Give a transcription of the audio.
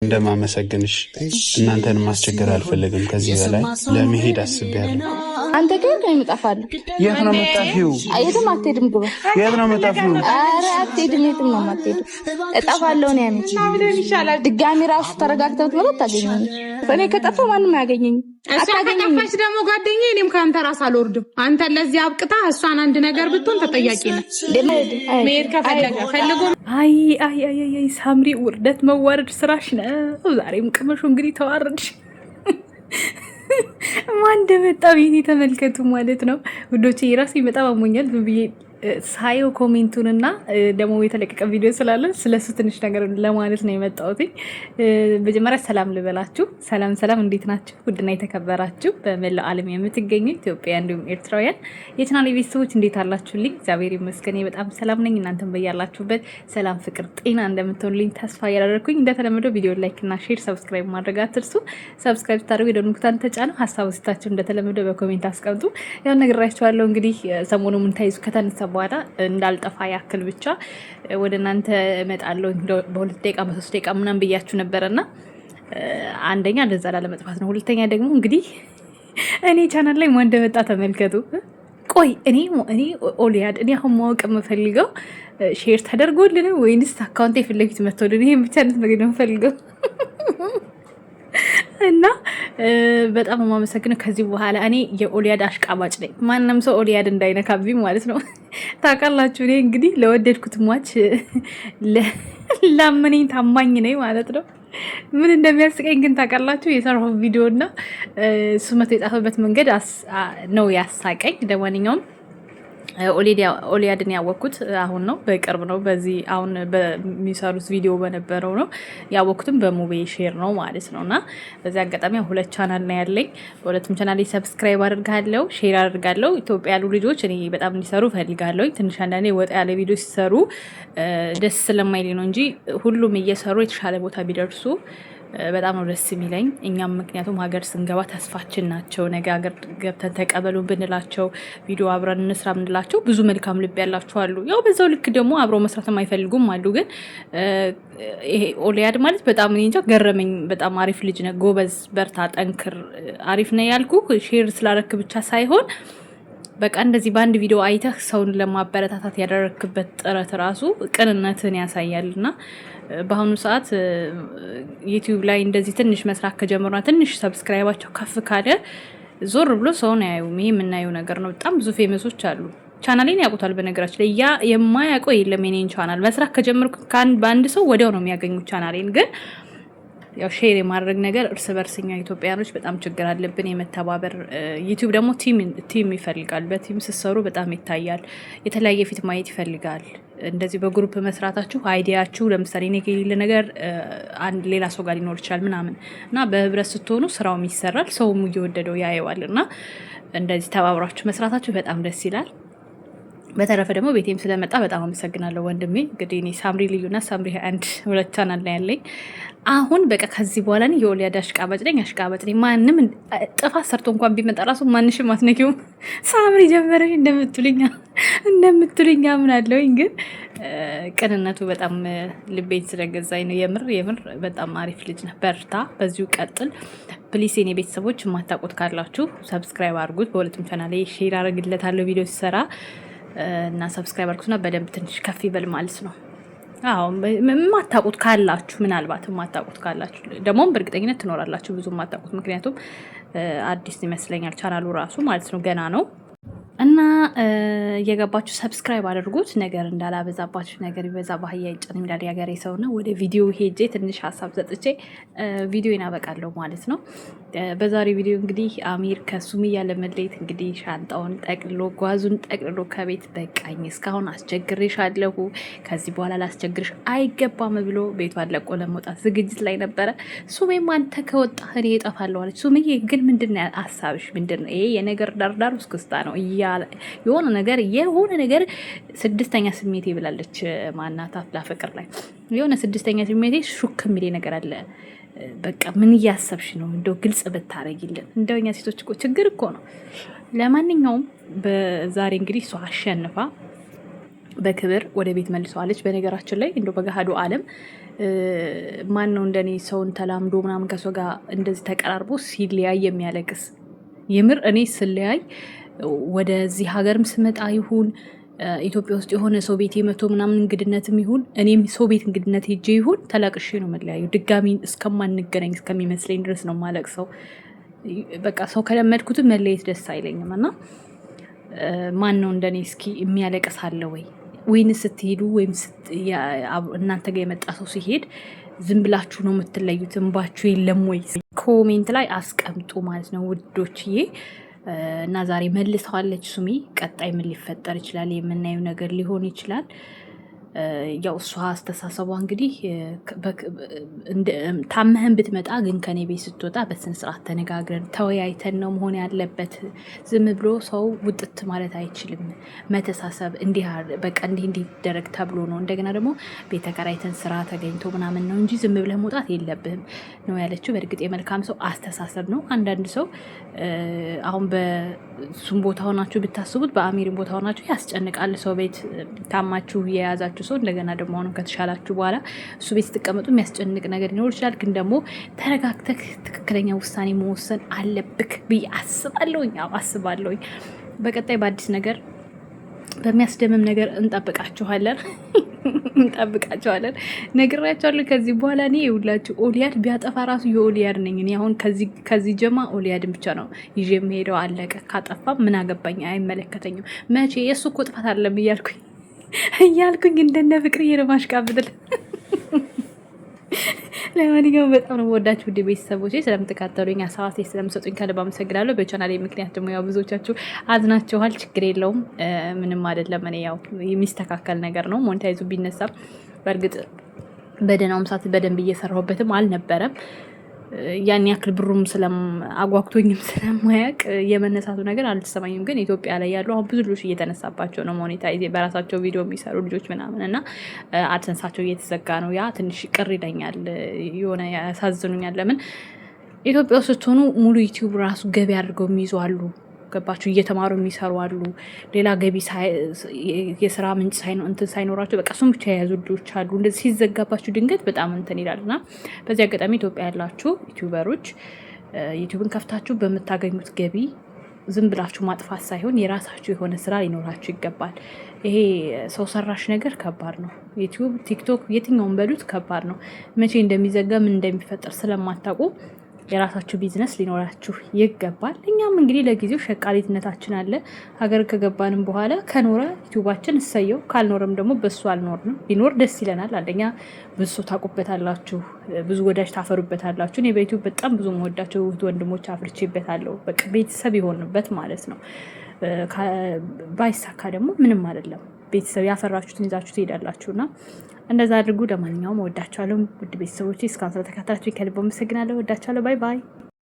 እንደማመሰግንሽ እናንተን ማስቸገር አልፈለግም። ከዚህ በላይ ለመሄድ አስቤያለሁ። አንተ ግን እጠፋለሁ። የት ነው የምጠፊው? የትም አትሄድም። ግባ። የት ነው የምጠፊው? ኧረ አትሄድም። የትም ነው የማትሄድም። እጠፋለሁ ነው ያመች። ድጋሚ ራሱ ተረጋግተህ ብትመጣ አታገኘኝም። እኔ ከጠፋሁ ማንም አያገኘኝም። ከጠፋች ደግሞ ጓደኛዬ፣ እኔም ከአንተ ራስ አልወርድም። አንተ ለዚህ አብቅታ እሷን አንድ ነገር ብትሆን ተጠያቂ ነህ። መሄድ ከፈለገ ፈልጎ። አይ ሳምሪ፣ ውርደት መዋረድ ስራሽ ነው። ዛሬም ቅመሹ እንግዲህ ተዋረድሽ። ማን እንደመጣ ቤት ተመልከቱ ማለት ነው ውዶቼ። የራሴ በጣም አሞኛል ብዬ ሳየው ኮሜንቱንና ደግሞ የተለቀቀ ቪዲዮ ስላለ ስለሱ ትንሽ ነገር ለማለት ነው የመጣሁት። መጀመሪያ ሰላም ልበላችሁ። ሰላም እንዴት ናችሁ? ውድና የተከበራችሁ በመላው ዓለም የምትገኙ ኢትዮጵያ እንዲሁም ኤርትራውያን የቻናሌ ቤተሰቦች እንዴት አላችሁልኝ? እግዚአብሔር ይመስገን በጣም ሰላም ነኝ። እናንተም በያላችሁበት ሰላም፣ ፍቅር፣ ጤና እንደምትሆኑልኝ ተስፋ እያደረኩኝ እንደተለመደው ቪዲዮ ላይክ እና ሼር፣ ሰብስክራይብ ማድረግ አትርሱ። ሰብስክራይብ ታደርጉ የደወል ምልክቱን ተጫኑ። ሀሳብ ስታችሁ እንደተለመደው በኮሜንት አስቀምጡ። ያው ነግራችኋለሁ እንግዲህ ሰሞኑን ምን ታይዙ ከተነሳ በኋላ እንዳልጠፋ ያክል ብቻ ወደ እናንተ እመጣለሁ በ2 ደቂቃ በ3 ደቂቃ ምናምን ብያችሁ ነበርና አንደኛ እንደዛ ላለመጥፋት ነው። ሁለተኛ ደግሞ እንግዲህ እኔ ቻናል ላይ ማን እንደመጣ ተመልከቱ። ቆይ እኔ ኦሊያድ እኔ አሁን ማወቅ የምፈልገው ሼር ተደርጎልን ወይንስ አካውንቴ ፊት ለፊት መጥቶልን? ይሄን ብቻ ነው የምፈልገው። እና በጣም የማመሰግነው። ከዚህ በኋላ እኔ የኦሊያድ አሽቃባጭ ነኝ። ማንም ሰው ኦሊያድ እንዳይነካብኝ ማለት ነው። ታውቃላችሁ፣ እኔ እንግዲህ ለወደድኩት ሟች ላመነኝ ታማኝ ነኝ ማለት ነው። ምን እንደሚያስቀኝ ግን ታውቃላችሁ? የሰራው ቪዲዮ እና እሱ መቶ የጻፈበት መንገድ ነው ያሳቀኝ። ለማንኛውም ኦሊያድን ያወቅኩት አሁን ነው፣ በቅርብ ነው። በዚህ አሁን በሚሰሩት ቪዲዮ በነበረው ነው ያወቅኩትም፣ በሙቤ ሼር ነው ማለት ነው። እና በዚህ አጋጣሚ 2 ቻናል ነው ያለኝ። በሁለቱም ቻናል ላይ ሰብስክራይብ አድርጋለሁ፣ ሼር አድርጋለሁ። ኢትዮጵያ ያሉ ልጆች እኔ በጣም እንዲሰሩ ፈልጋለሁ። ትንሽ አንዳንዴ ወጣ ያለ ቪዲዮ ሲሰሩ ደስ ስለማይለኝ ነው እንጂ ሁሉም እየሰሩ የተሻለ ቦታ ቢደርሱ በጣም ነው ደስ የሚለኝ። እኛም ምክንያቱም ሀገር ስንገባ ተስፋችን ናቸው። ነገ ሀገር ገብተን ተቀበሉ ብንላቸው፣ ቪዲዮ አብረን እንስራ ብንላቸው ብዙ መልካም ልብ ያላቸው አሉ። ያው በዛው ልክ ደግሞ አብረው መስራት የማይፈልጉም አሉ። ግን ይሄ ኦሊያድ ማለት በጣም እኔ እንጃ ገረመኝ። በጣም አሪፍ ልጅ ነህ፣ ጎበዝ፣ በርታ፣ ጠንክር። አሪፍ ነው ያልኩ ሼር ስላረክ ብቻ ሳይሆን በቃ እንደዚህ በአንድ ቪዲዮ አይተህ ሰውን ለማበረታታት ያደረክበት ጥረት ራሱ ቅንነትን ያሳያልና በአሁኑ ሰዓት ዩቲዩብ ላይ እንደዚህ ትንሽ መስራት ከጀመሩና ትንሽ ሰብስክራይባቸው ከፍ ካለ ዞር ብሎ ሰውን አያዩም። ይሄ የምናየው ነገር ነው። በጣም ብዙ ፌመሶች አሉ። ቻናሌን ያውቁታል። በነገራችን ላይ ያ የማያውቀው የለም። የኔን ቻናል መስራት ከጀመርኩ በአንድ ሰው ወዲያው ነው የሚያገኙት ቻናሌን። ግን ያው ሼር የማድረግ ነገር እርስ በርስኛ ኢትዮጵያኖች በጣም ችግር አለብን፣ የመተባበር ዩቲዩብ ደግሞ ቲም ይፈልጋል። በቲም ስትሰሩ በጣም ይታያል። የተለያየ ፊት ማየት ይፈልጋል። እንደዚህ በግሩፕ መስራታችሁ አይዲያችሁ ለምሳሌ እኔ የሌለ ነገር አንድ ሌላ ሰው ጋር ሊኖር ይችላል ምናምን እና በህብረት ስትሆኑ ስራውም ይሰራል፣ ሰውም እየወደደው ያየዋል። እና እንደዚህ ተባብራችሁ መስራታችሁ በጣም ደስ ይላል። በተረፈ ደግሞ ቤቴም ስለመጣ በጣም አመሰግናለሁ ወንድሜ። እንግዲህ እኔ ሳምሪ ልዩና ሳምሪ 2 ቻናል ላይ ያለኝ አሁን በቃ ከዚህ በኋላ ነው የኦሊያድ አሽቃባጭ ነኝ። ማንም ጥፋት ሰርቶ እንኳን ቢመጣ ራሱ ማንሽም አትነኪውም። ሳምሪ ጀመረሽ እንደምትሉኝ አምናለሁኝ። ግን ቅንነቱ በጣም ልቤን ስለገዛኝ ነው። የምር በጣም አሪፍ ልጅ ነህ። በርታ፣ በዚሁ ቀጥል ፕሊስ። የኔ ቤተሰቦች የማታውቁት ካላችሁ ሰብስክራይብ አድርጉት። በሁለቱም ቻናል ላይ ሼር አደርግለታለሁ ቪዲዮ ሲሰራ እና ሰብስክራይብ አድርጉትና በደንብ ትንሽ ከፍ ይበል ማለት ነው። አዎ የማታውቁት ካላችሁ ምናልባት የማታውቁት ካላችሁ ደግሞም በእርግጠኝነት ትኖራላችሁ ብዙ የማታውቁት፣ ምክንያቱም አዲስ ይመስለኛል ቻናሉ ራሱ ማለት ነው፣ ገና ነው። እና እየገባችሁ ሰብስክራይብ አድርጉት። ነገር እንዳላበዛባችሁ፣ ነገር ቢበዛ ባህያ ይጨን እንዳል ያገሬ ሰውና ወደ ቪዲዮ ሄጄ ትንሽ ሀሳብ ሰጥቼ ቪዲዮን አበቃለሁ ማለት ነው። በዛሬ ቪዲዮ እንግዲህ አሚር ከሱምያ ለመለየት እንግዲህ ሻንጣውን ጠቅልሎ ጓዙን ጠቅልሎ ከቤት በቃኝ፣ እስካሁን አስቸግሬሻለሁ፣ ከዚህ በኋላ ላስቸግርሽ አይገባም ብሎ ቤቷን ለቆ ለመውጣት ዝግጅት ላይ ነበረ። ሱሜም አንተ ከወጣህ እኔ እጠፋለሁ አለች። ሱምዬ ግን ምንድነው ሀሳብሽ? ምንድነው ይሄ የነገር ዳርዳር ውስጥ ክስታ ነው የሆነ ነገር 6ኛ ስሜቴ ብላለች። ማናት አፍላ ፍቅር ላይ የሆነ 6ኛ ስሜቴ ሹክ የሚል ነገር አለ። በቃ ምን እያሰብሽ ነው? እንደው ግልጽ ብታረጊልን። እንደው እኛ ሴቶች እኮ ችግር እኮ ነው። ለማንኛውም በዛሬ እንግዲህ እሷ አሸንፋ በክብር ወደ ቤት መልሰዋለች። በነገራችን ላይ እንደው በገሃዱ ዓለም ማን ነው እንደኔ ሰውን ተላምዶ ምናምን ከሰው ጋር እንደዚህ ተቀራርቦ ሲለያይ የሚያለቅስ? የምር እኔ ስለያይ ወደዚህ ሀገርም ስመጣ ይሁን ኢትዮጵያ ውስጥ የሆነ ሰው ቤት የመቶ ምናምን እንግድነትም ይሁን እኔም ሰው ቤት እንግድነት ሄጄ ይሁን ተላቅሼ ነው መለያዩ። ድጋሚ እስከማንገናኝ እስከሚመስለኝ ድረስ ነው ማለቅሰው። በቃ ሰው ከለመድኩት መለየት ደስ አይለኝም። እና ማን ነው እንደኔ እስኪ የሚያለቅስ አለ ወይ? ወይንስ ስትሄዱ ወይም እናንተ ጋር የመጣ ሰው ሲሄድ ዝም ብላችሁ ነው የምትለዩት? እንባችሁ የለም ወይ? ኮሜንት ላይ አስቀምጡ ማለት ነው ውዶችዬ። እና ዛሬ መልሰዋለች ሱሚ። ቀጣይ ምን ሊፈጠር ይችላል? የምናየው ነገር ሊሆን ይችላል። ያው እሷ አስተሳሰቧ እንግዲህ ታመህን ብትመጣ ግን ከኔ ቤት ስትወጣ በስነ ስርዓት ተነጋግረን ተወያይተን ነው መሆን ያለበት። ዝም ብሎ ሰው ውጥት ማለት አይችልም። መተሳሰብ በቃ እንዲህ እንዲደረግ ተብሎ ነው። እንደገና ደግሞ ቤት ተከራይተን ስራ ተገኝቶ ምናምን ነው እንጂ ዝም ብለህ መውጣት የለብህም ነው ያለችው። በእርግጥ የመልካም ሰው አስተሳሰብ ነው። አንዳንድ ሰው አሁን በሱም ቦታ ሆናችሁ ብታስቡት በአሚሪን ቦታ ሆናችሁ ያስጨንቃል። ሰው ቤት ታማችሁ የያዛችሁ ሰው እንደገና ደግሞ አሁን ከተሻላችሁ በኋላ እሱ ቤት ስትቀመጡ የሚያስጨንቅ ነገር ሊኖር ይችላል። ግን ደግሞ ተረጋግተህ ትክክለኛ ውሳኔ መወሰን አለብክ ብዬ አስባለሁኝ። በቀጣይ በአዲስ ነገር በሚያስደምም ነገር እንጠብቃችኋለን። ነግራችኋለሁ። ከዚህ በኋላ እኔ ይውላችሁ ኦሊያድ ቢያጠፋ ራሱ የኦሊያድ ነኝ እኔ። አሁን ከዚህ ጀማ ኦሊያድን ብቻ ነው ይዤ የምሄደው። አለቀ። ካጠፋ ምን አገባኝ? አይመለከተኝም። መቼ የእሱ እኮ ጥፋት አለም እያልኩኝ እንደነ ፍቅርዬ ነው ማሽቃብጥል። ለማንኛውም በጣም ነው ወዳችሁ ውድ ቤተሰቦች፣ ስለምትካተሉኝ ሀሳባት ስለምሰጡኝ ከልብ አመሰግናለሁ። በቻናሌ ምክንያት ደግሞ ያው ብዙዎቻችሁ አዝናችኋል። ችግር የለውም፣ ምንም አይደለም። እኔ ያው የሚስተካከል ነገር ነው። ሞኔታይዙ ቢነሳም በእርግጥ በደህናውም ሰዓት በደንብ እየሰራሁበትም አልነበረም። ያን ያክል ብሩም አጓጉቶኝም ስለማያውቅ የመነሳቱ ነገር አልተሰማኝም። ግን ኢትዮጵያ ላይ ያሉ አሁን ብዙ ልጆች እየተነሳባቸው ነው ሞኔታይዝ በራሳቸው ቪዲዮ የሚሰሩ ልጆች ምናምን እና አድሰንሳቸው እየተዘጋ ነው። ያ ትንሽ ቅር ይለኛል፣ የሆነ ያሳዝኑኛል። ለምን ኢትዮጵያ ውስጥ ስትሆኑ ሙሉ ዩቲዩብ ራሱ ገቢ አድርገው የሚይዙ አሉ። ገባችሁ? እየተማሩ የሚሰሩ አሉ። ሌላ ገቢ የስራ ምንጭ ሳይኖራቸው በቃ እሱም ብቻ የያዙ ልጆች አሉ። እንደዚህ ሲዘጋባችሁ ድንገት በጣም እንትን ይላል እና በዚህ አጋጣሚ ኢትዮጵያ ያላችሁ ዩቲዩበሮች ዩቲዩብን ከፍታችሁ በምታገኙት ገቢ ዝም ብላችሁ ማጥፋት ሳይሆን የራሳችሁ የሆነ ስራ ሊኖራችሁ ይገባል። ይሄ ሰው ሰራሽ ነገር ከባድ ነው። ዩቲዩብ፣ ቲክቶክ የትኛውን በሉት ከባድ ነው። መቼ እንደሚዘጋ ምን እንደሚፈጠር ስለማታውቁ የራሳችሁ ቢዝነስ ሊኖራችሁ ይገባል። እኛም እንግዲህ ለጊዜው ሸቃሊትነታችን አለ። ሀገር ከገባንም በኋላ ከኖረ ዩቲዩባችን እሰየው፣ ካልኖረም ደግሞ በሱ አልኖርንም። ሊኖር ደስ ይለናል። አንደኛ ብዙ ሰው ታውቁበታላችሁ፣ ብዙ ወዳጅ ታፈሩበታላችሁ። እኔ በዩቲዩብ በጣም ብዙ መወዳቸው ወንድሞች አፍርቼበታለሁ። በቃ ቤተሰብ የሆንበት ማለት ነው። ባይሳካ ደግሞ ምንም አይደለም። ቤተሰብ ያፈራችሁትን ይዛችሁ ትሄዳላችሁና እንደዛ አድርጉ። ለማንኛውም ወዳችኋለሁ ውድ ቤተሰቦች፣ እስካሁን ስለተከታተላችሁ ከልብ አመሰግናለሁ። ወዳችኋለሁ። ባይ ባይ።